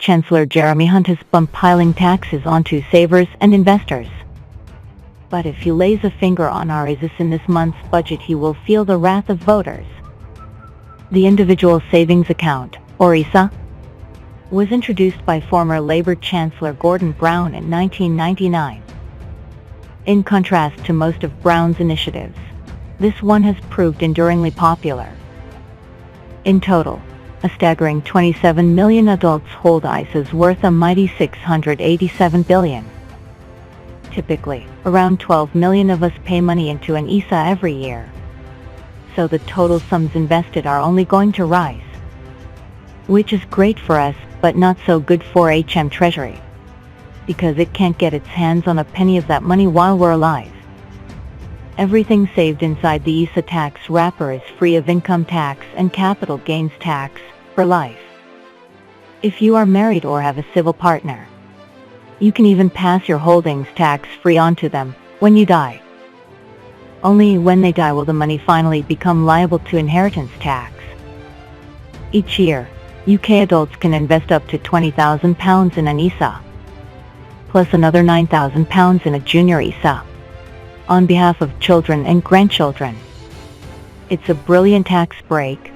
Chancellor Jeremy Hunt has bumped piling taxes onto savers and investors. But if he lays a finger on our ISAs in this month's budget, he will feel the wrath of voters. The Individual Savings Account, or ISA, was introduced by former Labour Chancellor Gordon Brown in 1999. In contrast to most of Brown's initiatives, this one has proved enduringly popular. In total, a staggering 27 million adults hold ISAs worth a mighty $687 billion. Typically, around 12 million of us pay money into an ISA every year. So the total sums invested are only going to rise. Which is great for us, but not so good for HM Treasury, because it can't get its hands on a penny of that money while we're alive. Everything saved inside the ISA tax wrapper is free of income tax and capital gains tax for life. If you are married or have a civil partner, you can even pass your holdings tax-free onto them when you die. Only when they die will the money finally become liable to inheritance tax. Each year, UK adults can invest up to £20,000 in an ISA, plus another £9,000 in a junior ISA, on behalf of children and grandchildren. It's a brilliant tax break.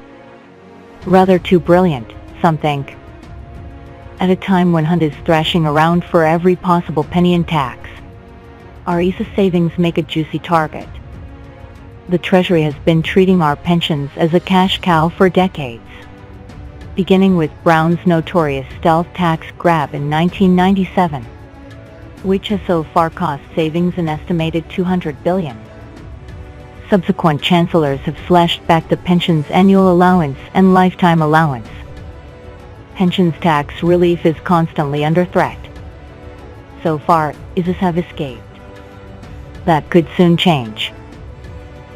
Rather too brilliant, some think. At a time when Hunt is thrashing around for every possible penny in tax, our ISA savings make a juicy target. The Treasury has been treating our pensions as a cash cow for decades, beginning with Brown's notorious stealth tax grab in 1997, which has so far cost savings an estimated $200 billion. Subsequent chancellors have slashed back the pension's annual allowance and lifetime allowance. Pensions tax relief is constantly under threat. So far, ISAs have escaped. That could soon change.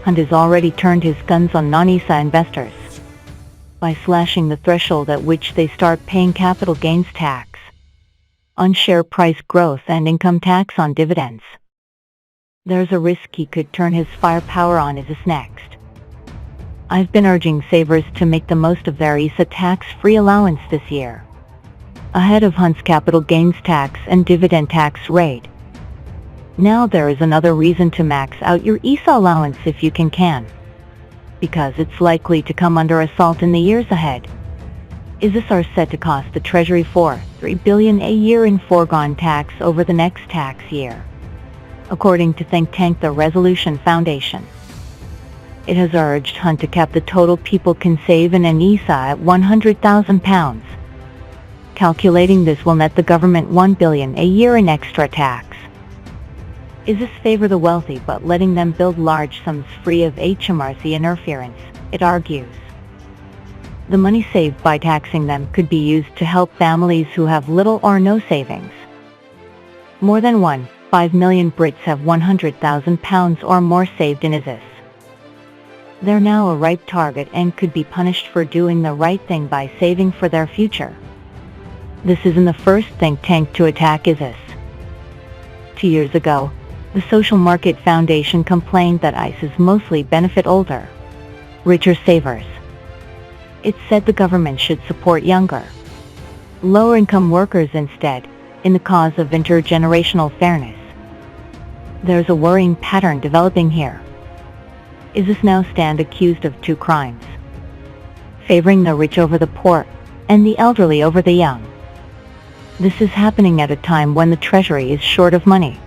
Hunt has already turned his guns on non-ISA investors by slashing the threshold at which they start paying capital gains tax on share price growth and income tax on dividends. There's a risk he could turn his firepower on ISAs next. I've been urging savers to make the most of their ISA tax-free allowance this year, ahead of Hunt's capital gains tax and dividend tax raid. Now there is another reason to max out your ISA allowance if you can, because it's likely to come under assault in the years ahead. ISAs are set to cost the Treasury $3 billion a year in foregone tax over the next tax year, according to think tank the Resolution Foundation. It has urged Hunt to cap the total people can save in an ISA at £100,000. Calculating this will net the government $1 billion a year in extra tax. ISAs favor the wealthy, but letting them build large sums free of HMRC interference, it argues. The money saved by taxing them could be used to help families who have little or no savings. More than 1.5 million Brits have £100,000 or more saved in ISAs. They're now a ripe target and could be punished for doing the right thing by saving for their future. This isn't the first think tank to attack ISAs. 2 years ago, the Social Market Foundation complained that ISAs mostly benefit older, richer savers. It said the government should support younger, lower-income workers instead, in the cause of intergenerational fairness. There's a worrying pattern developing here. ISAs now stand accused of two crimes: favoring the rich over the poor, and the elderly over the young. This is happening at a time when the Treasury is short of money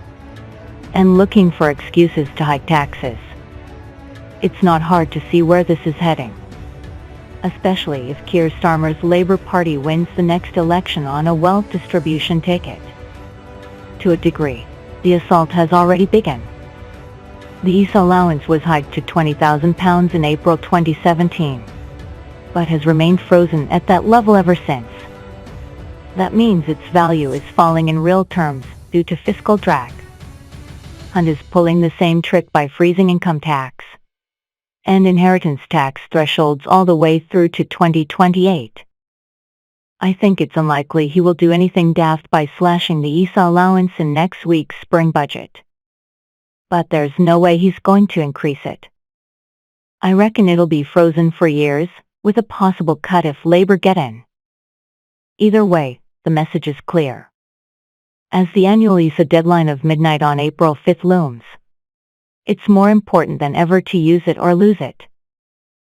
and looking for excuses to hike taxes. It's not hard to see where this is heading, especially if Keir Starmer's Labour Party wins the next election on a wealth distribution ticket. To a degree, the assault has already begun. The ISA allowance was hiked to £20,000 in April 2017, but has remained frozen at that level ever since. That means its value is falling in real terms due to fiscal drag. Hunt is pulling the same trick by freezing income tax and inheritance tax thresholds all the way through to 2028. I think it's unlikely he will do anything daft by slashing the ISA allowance in next week's spring budget. But there's no way he's going to increase it. I reckon it'll be frozen for years, with a possible cut if Labour get in. Either way, the message is clear. As the annual ESA deadline of midnight on April 5 looms, it's more important than ever to use it or lose it.